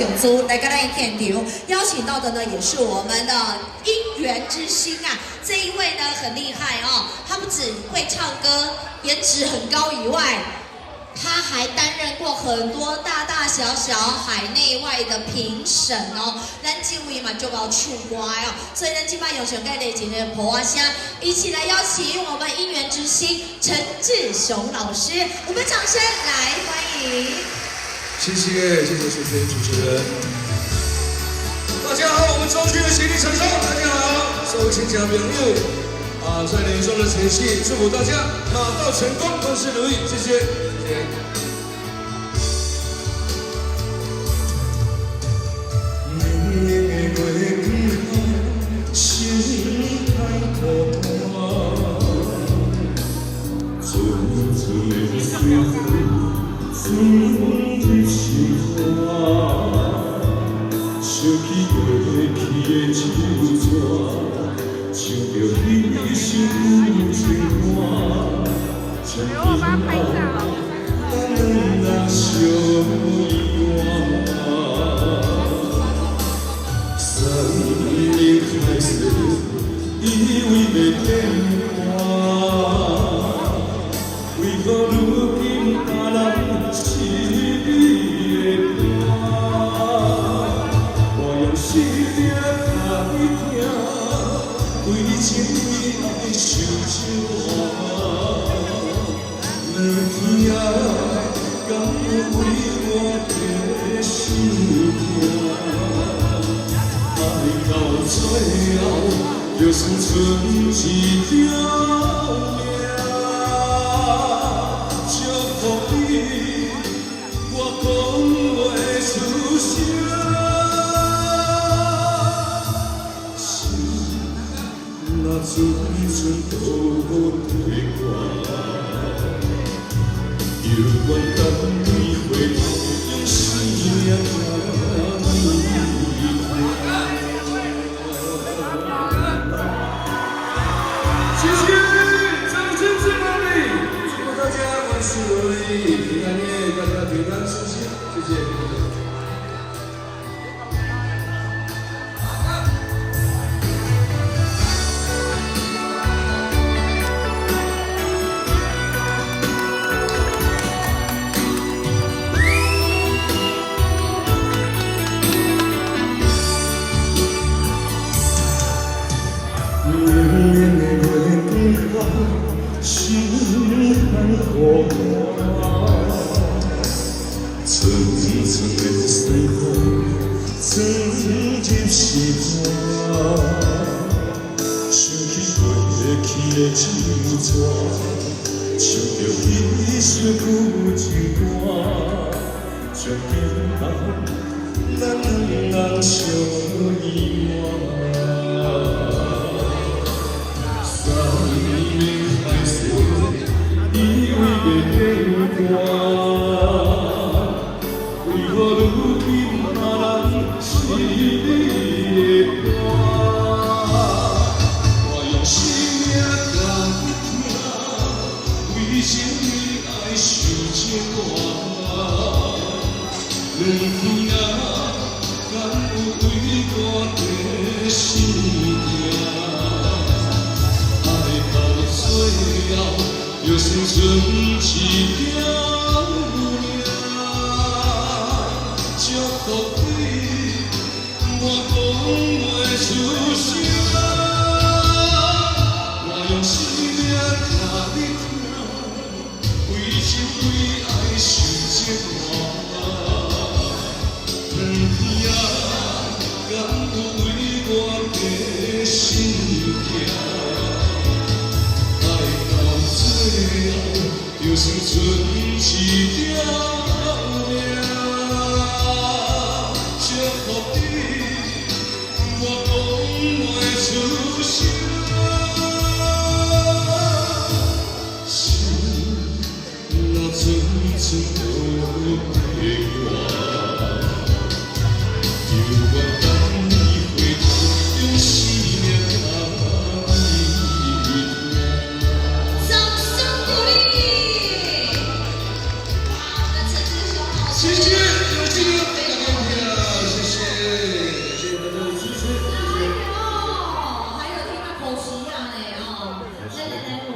场租来跟咱现场邀请到的呢，也是我们的姻缘之星啊。这一位呢很厉害哦，他不只会唱歌，颜值很高以外，他还担任过很多大大小小海内外的评审哦。咱这位嘛就要唱歌哦，所以咱今摆用上盖类型的普话声，一起来邀请我们姻缘之星陈志雄老师，我们掌声来欢迎。谢谢主持人。大家好，我们中区的协力厂商，大家好，所有亲戚朋友在年终的前夕，祝福大家马到成功，万事如意，谢谢。年的月光，心太孤单，纯纯的水风。 想起过去的旧纸，唱着你首情歌，将今后咱两人相依偎。3年开始，以为要变化，为何如今别人是你的？ 是命甲你听，为情为爱受折磨。两天啊，敢有为我的心痛？爱到最后，就算剩一条命，祝福你，我讲袂出声。 那纯纯都退我，犹原等你回头，用思念把你谢谢，掌声在哪里？祝大家万事如意，平安夜大家平安顺心，谢谢。 年的月光，心很孤单，层层的水风，钻入心窝。想起过去的旧纸，唱着彼首旧情歌，将今后咱两人相依偎。 以为要变卦，为何如今别人是你的歌？我用生命甲你听，为情为爱受折磨。两天啊，敢有为我的心痛？爱到最后。 就算剩一条命，祝福你，我讲袂出声。我用生命甲你听，为情为爱受折磨。两天啊，敢有为我的心痛？ 就算剩一条命，祝福你，我讲袂出声。心若纯纯都退我，犹原等你回头，用思念把你听。掌声鼓励。来来来，我